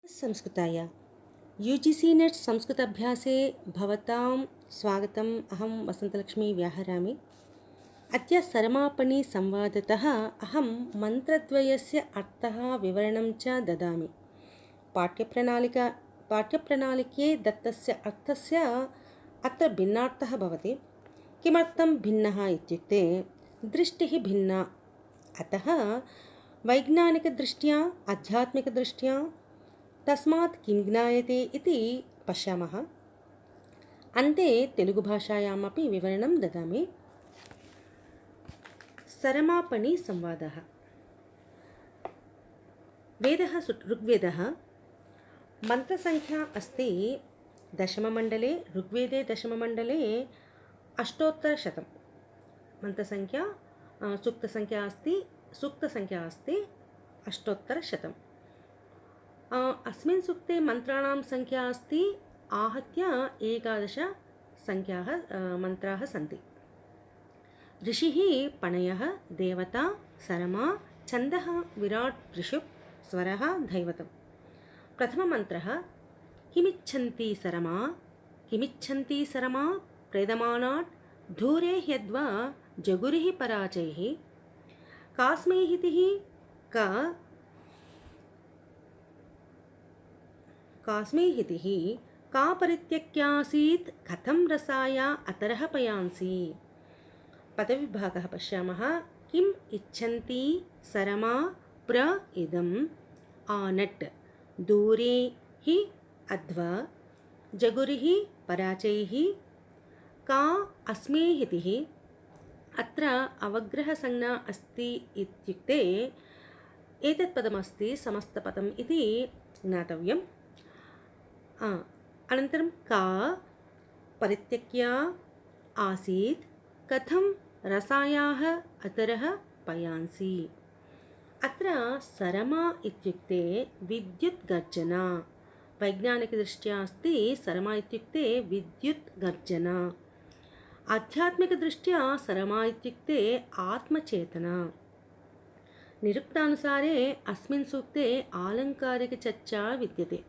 संस्कृताय UGC net संस्कृताभ्यासे भवतां स्वागतम्। अहं वसन्तलक्ष्मी व्याहरामि। अद्य सरमापणि संवादतः अहं मन्त्रद्वयस्य अर्थः विवरणं च ददामि। पाठ्यप्रणालिके दत्तस्य अर्थस्य अत्र भिन्नार्थः भवति। किमर्थं भिन्नः इत्युक्ते दृष्टिः भिन्ना, अतः वैज्ञानिकदृष्ट्या आध्यात्मिकदृष्ट्या तस्मात् किं ज्ञायते इति पश्यामः। अन्ते तेलुगुभाषायामपि विवरणं ददामि। सरमापणि संवादः। वेदः ऋग्वेदः मन्त्रसङ्ख्या अस्ति दशममण्डले। ऋग्वेदे दशममण्डले अष्टोत्तरशतं मन्त्रसङ्ख्या। सूक्तसङ्ख्या अस्ति अष्टोत्तरशतं। अस्मिन् सूक्ते मन्त्राणां संख्या अस्ति आहत्य 11 संख्याः मन्त्राः सन्ति। ऋषिः पणयः, देवता सरमा, छन्दः विराट् त्रिषुप्, स्वरः धैवतम्। प्रथममन्त्रः किमिच्छन्ति सरमा, किमिच्छन्ति सरमा प्रेदमानात् धूरे ह्यद्वा जगुरिः पराचैः। कास्मै हितिः कास्मै हितिः का परित्यक्यासीत् कथं रसाया अतरः पयांसि। पदविभागः पश्यामः। किम् इच्छन्ति सरमा प्र इदम् आनट् दूरे हि अध्वा जगुरिः पराचैः। का अस्मै हितिः। अत्र अवग्रहसंज्ञा अस्ति इत्युक्ते एतत् पदमस्ति समस्तपदम् इति ज्ञातव्यम्। अनन्तरं का परित्यक्या आसीत् कथं रसायाः अतरः पयांसि। अत्र सरमा इत्युक्ते विद्युत् गर्जना। वैज्ञानिकदृष्ट्या अस्ति सरमा इत्युक्ते विद्युत् गर्जना। आध्यात्मिकदृष्ट्या सरमा इत्युक्ते आत्मचेतना। निरुक्तानुसारे अस्मिन् सूक्ते आलङ्कारिकचर्चा विद्यते।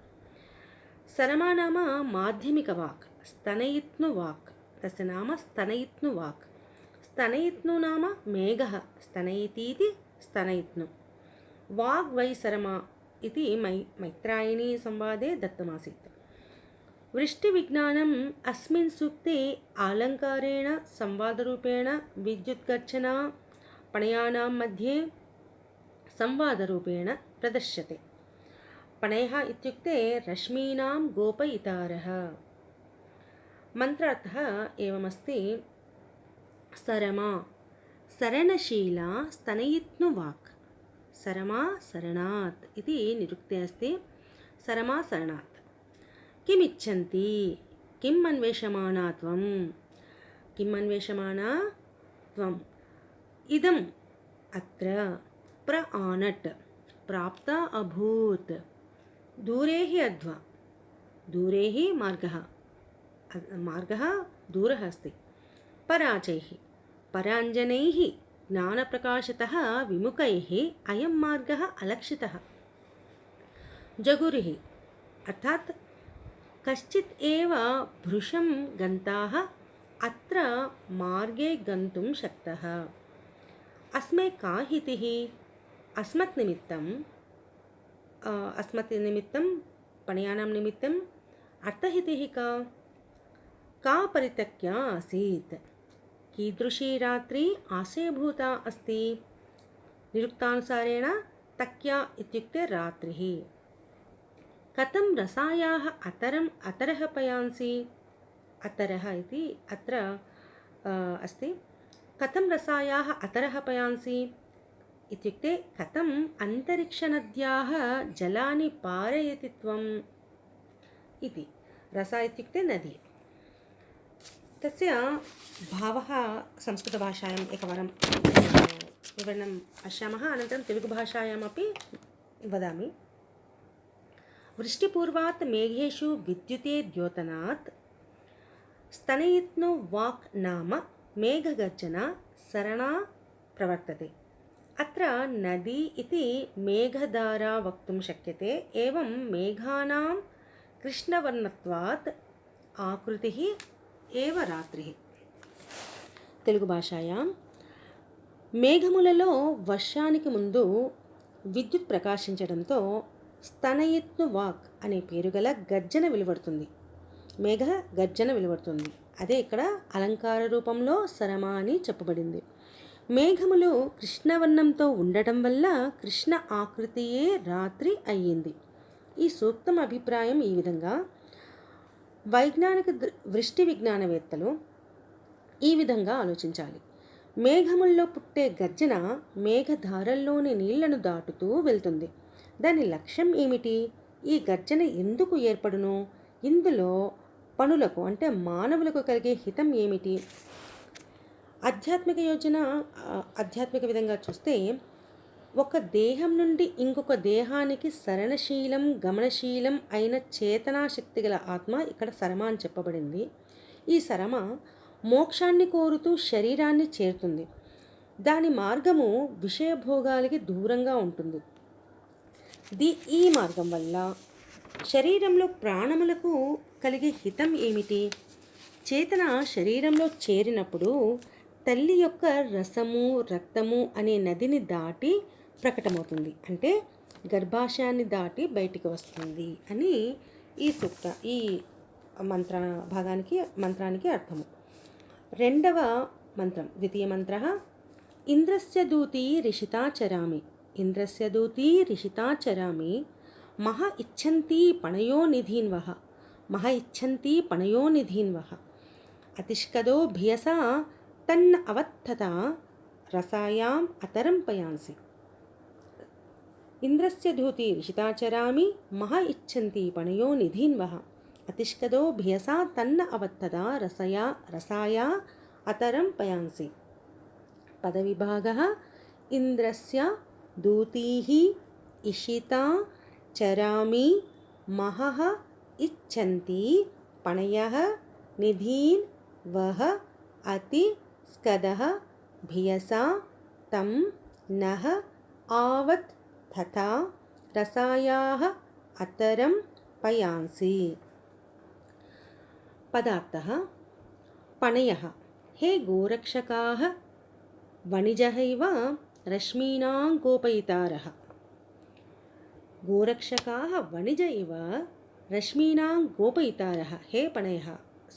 सरमा नाम माध्यमिकवाक्, स्तनयित्नुवाक्। तस्य नाम स्तनयित्नुवाक्। स्तनयित्नु नाम मेघः, स्तनयतीति स्तनयित्नु। वाग् वै सरमा इति मैत्रायणी संवादे दत्तमासीत्। वृष्टिविज्ञानम् अस्मिन् सूक्ते आलङ्कारेण संवादरूपेण विद्युद्गर्जना पणयानां मध्ये संवादरूपेण प्रदर्श्यते। पणयः इत्युक्ते रश्मीनां गोपयितारः। मन्त्रार्थः एवमस्ति। सरमा सरणशीला स्तनयित्नुवाक्। सरमा सरणात् इति निरुक्ते अस्ति। सरमा सरणात्। किमिच्छन्ति, किम् अन्वेषमाणा त्वं, किम् अन्वेषमाणा त्वम्। इदम् अत्र प्र आनट् प्राप्ता अभूत्। दूरे हि अध्वा, दूरे हि मार्गः दूरः अस्ति। पराचैः पराञ्जनैः ज्ञानप्रकाशतः विमुखैः अयं मार्गः अलक्षितः। जगुरिः अर्थात् कश्चित् एव भृशं गन्ताः अत्र मार्गे गन्तुं शक्तः। अस्मै का हितिः। अस्मत् निमित्तं पणयानां निमित्तं अर्थहितिः का परित्यक्या आसीत्। कीदृशी रात्रि आश्रयभूता अस्ति। निरुक्तानुसारेण तक्या इत्युक्ते रात्रिः। कथं रसायाः अतरः पयांसि। अतरः इति अत्र अस्ति। कथं रसायाः अतरः पयांसि इत्युक्ते कथम् अन्तरिक्षनद्याः जलानि पारयति त्वम् इति। रस इत्युक्ते नदी। तस्य भावः संस्कृतभाषायाम् एकवारं विवरणं पश्यामः। अनन्तरं तेलुगुभाषायामपि वदामि। वृष्टिपूर्वात् मेघेषु विद्युते द्योतनात् स्तनयित्नुवाक् नाम मेघगर्जना सरणा प्रवर्तते। अत्र नदी इति मेघधारा वक्तुं शक्यते। एवं मेघानां कृष्णवर्णत्वात् आकृतिः एव రాత్రిः। తెలుగు భాషాయాం మేఘములలో వర్షానికి ముందు విద్యుత్ ప్రకాశించడంతో స్తనయిత్ను వాక్ అనే పేరు గల గర్జన వెలువడుతుంది. మేఘ గర్జన వెలువడుతుంది. అదే ఇక్కడ అలంకార రూపంలో సరమ అని చెప్పబడింది. మేఘములు కృష్ణవర్ణంతో ఉండటం వల్ల కృష్ణ ఆకృతియే రాత్రి అయ్యింది. ఈ సూక్తం అభిప్రాయం ఈ విధంగా: వైజ్ఞానిక వృష్టి విజ్ఞానవేత్తలు ఈ విధంగా ఆలోచించాలి. మేఘముల్లో పుట్టే గర్జన మేఘధారల్లోని నీళ్లను దాటుతూ వెళ్తుంది. దాని లక్ష్యం ఏమిటి? ఈ గర్జన ఎందుకు ఏర్పడును? ఇందులో పనులకు అంటే మానవులకు కలిగే హితం ఏమిటి? ఆధ్యాత్మిక విధంగా చూస్తే ఒక దేహం నుండి ఇంకొక దేహానికి సరణశీలం గమనశీలం అయిన చేతనాశక్తి గల ఆత్మ ఇక్కడ సరమ అని చెప్పబడింది. ఈ సరమ మోక్షాన్ని కోరుతూ శరీరాన్ని చేరుతుంది. దాని మార్గము విషయభోగాలకి దూరంగా ఉంటుంది. ఈ మార్గం వల్ల శరీరంలో ప్రాణములకు కలిగే హితం ఏమిటి? చేతన శరీరంలో చేరినప్పుడు తల్లి యొక్క రసము రక్తము అనే నదిని దాటి ప్రకటమవుతుంది. అంటే గర్భాశయాన్ని దాటి బయటికి వస్తుంది అని ఈ మంత్రానికి అర్థము. రెండవ మంత్రం, ద్వితీయ మంత్ర: ఇంద్రస్య దూతి రిషితాచరామి. ఇంద్రస్య దూతి రిషితాచరామి మహ ఇచ్ఛంతి పణయో నిధీన్వః. మహ ఇచ్ఛంతి పణయో నిధీన్వః. అతిష్కదో భియసా తన్న అవత్తత రసాయాం అతరం పయాంసి. ఇంద్రస్య దూతి రిషితాచరామి మహ ఇచ్ఛంతి పణయో నిధీన్వః. అతిష్కదో భియసా తన్న అవత్తత రసాయా అతరం పయాంసి. పదవిభాగः: ఇంద్రస్య దూతీః ఇషితా చరామి మహః ఇచ్ఛంతి పణయః నిధీన్ వః అతి స్కదః భియసా తం నః ఆవత్ తథా రసాయాః అతరం పయాంసి. పదార్థः: పణయः. హే గోరక్షకాः వణిజः ఇవ రశ్మీనాం గోపయితారः. గోరక్షకాः వణిజ ఇవ రశ్మీనాం గోపయితారः. హే పణయः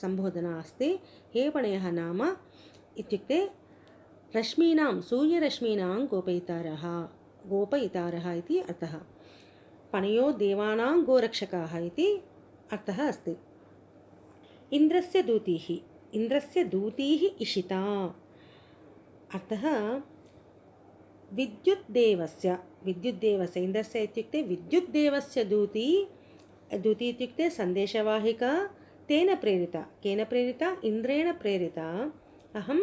సంబోధనా अस्ति. హే పణయः నామ ఇత్యుక్తే రశ్మీనాం సూర్యరశ్మీనాం గోపయితారः इति अर्थः. पणयो देवानां गोरक्षकाः इति अर्थः अस्ति. इंद्रस्य दूतीः इषिता. अर्थः विद्युद्देवस्य इंद्रस्य इत्युक्ते विद्युद्देवस्य दूती इत्युक्ते सन्देशवाहिका. तेन प्रेरिता. केन प्रेरिता? इन्द्रेण प्रेरिता अहम्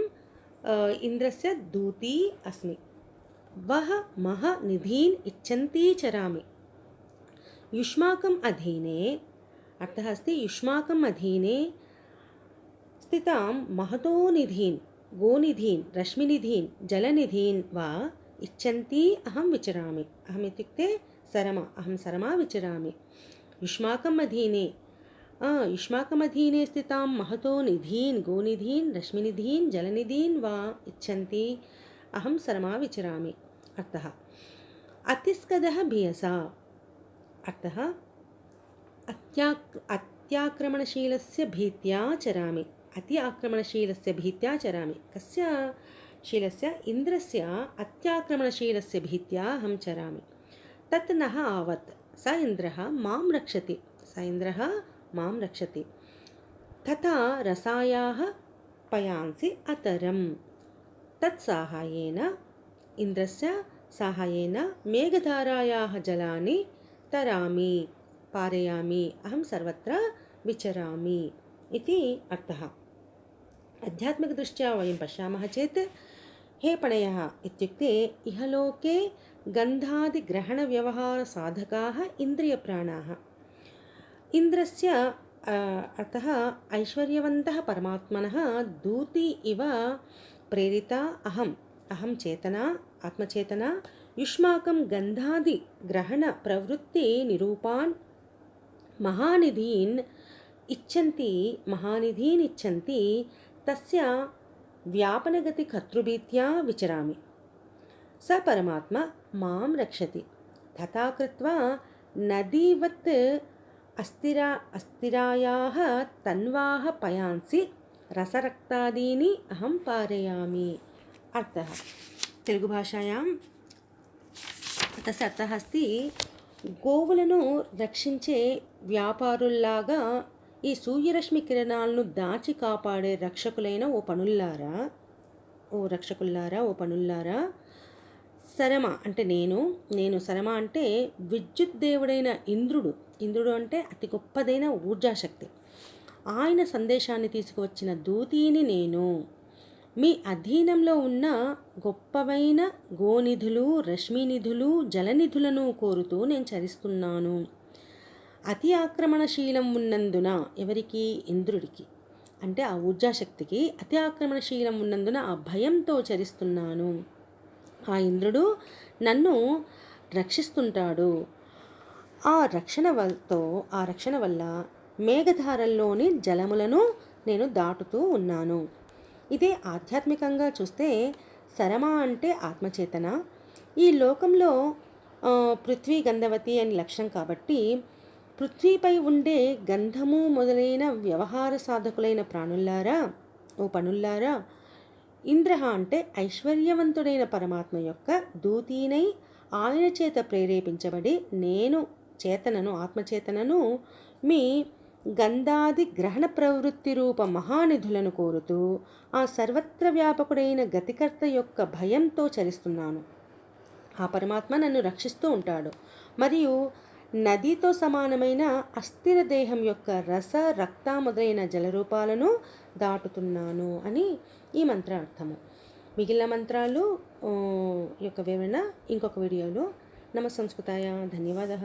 इंद्रस्य दूती अस्मि. वः मह निधीन् इच्छन्ति चरामि. युष्माकम् अधीने अर्थः अस्ति युष्माकम् अधीने स्थितां महतो निधीन् गोनिधीन् रश्मिनिधीन् जलनिधीन् वा इच्छन्ति अहं विचरामि. अहम् इत्युक्ते अहं सरमा विचरामि. युष्माकम् अधीने स्थितां महतो निधीन् गोनिधीन् रश्मिनिधीन् जलनिधीन् वा इच्छन्ति अहं सरमा विचरामि. अर्थः अतिस्कदः भियसा. अर्थः अत्याक्रमणशीलस्य भीत्या चरामि. आक्रमणशीलस्य भीत्या चरामि. कस्य शीलस्य? इन्द्रस्य अत्याक्रमणशीलस्य भीत्या अहं चरामि. तत् नः आवत्. स इन्द्रः मां रक्षति. तथा रसायाः पयांसि अतरम्. तत्साहाय्येन इन्द्रस्य साहाय्येन मेघधारायाः जलानि तरामि पारयामि. अहं सर्वत्र विचरामि इति अर्थः. आध्यात्मिकदृष्ट्या वयं पश्यामः चेत् हे पणयः इत्युक्ते इहलोके गन्धादिग्रहणव्यवहारसाधकाः इन्द्रियप्राणाः. इन्द्रस्य अर्थः ऐश्वर्यवन्तः परमात्मनः दूती इव प्रेरिता अहं అహం చేతన ఆత్మచేతన యుష్మాకం గంధాది గ్రహణ ప్రవృత్తి నిరూపాన్ మహానిధీన్ ఇచ్చంతి తస్య వ్యాపనగతి కర్తృభీత్యా విచరామి. స పరమాత్మ మాం రక్షతి. తథా కృత్వా నదీవత్ అస్థిరాయాః తన్వాః పయాంసి రసరక్తాదీని అహం పారయామి. అర్థः తెలుగు భాషాయాం తస్య అర్థः అస్తి గోవులను రక్షించే వ్యాపారుల్లాగా ఈ సూర్యరశ్మి కిరణాలను దాచి కాపాడే రక్షకులైన ఓ పనుల్లారా సరమ అంటే నేను సరమ అంటే విద్యుత్ దేవుడైన ఇంద్రుడు అంటే అతి గొప్పదైన ఊర్జాశక్తి. ఆయన సందేశాన్ని తీసుకువచ్చిన దూతిని నేను మీ అధీనంలో ఉన్న గొప్పవైన గోనిధులు, రశ్మినిధులు, జలనిధులను కోరుతూ నేను చరిస్తున్నాను. అతి ఆక్రమణశీలం ఉన్నందున ఎవరికి? ఇంద్రుడికి, అంటే ఆ ఊర్జాశక్తికి అతి ఆక్రమణశీలం ఉన్నందున ఆ భయంతో చరిస్తున్నాను. ఆ ఇంద్రుడు నన్ను రక్షిస్తుంటాడు. ఆ రక్షణ వల్ల మేఘధారల్లోని జలములను నేను దాటుతూ ఉన్నాను. ఇదే ఆధ్యాత్మికంగా చూస్తే సరమ అంటే ఆత్మచేతన. ఈ లోకంలో పృథ్వీ గంధవతి అని లక్షణం కాబట్టి పృథ్వీపై ఉండే గంధము మొదలైన వ్యవహార సాధకులైన పనుల్లారా ఇంద్ర అంటే ఐశ్వర్యవంతుడైన పరమాత్మ యొక్క దూతీనై ఆయన చేత ప్రేరేపించబడి నేను ఆత్మచేతనను మీ గంధాది గ్రహణ ప్రవృత్తి రూప మహానిధులను కోరుతూ ఆ సర్వత్ర వ్యాపకుడైన గతికర్త యొక్క భయంతో చరిస్తున్నాను. ఆ పరమాత్మ నన్ను రక్షిస్తూ ఉంటాడు. మరియు నదితో సమానమైన అస్థిర దేహం యొక్క రస రక్త మొదలైన జలరూపాలను దాటుతున్నాను అని ఈ మంత్ర అర్థము. మిగిలిన మంత్రాలు యొక్క వివరణ ఇంకొక వీడియోలో. నమ సంస్కృతాయ. ధన్యవాదः.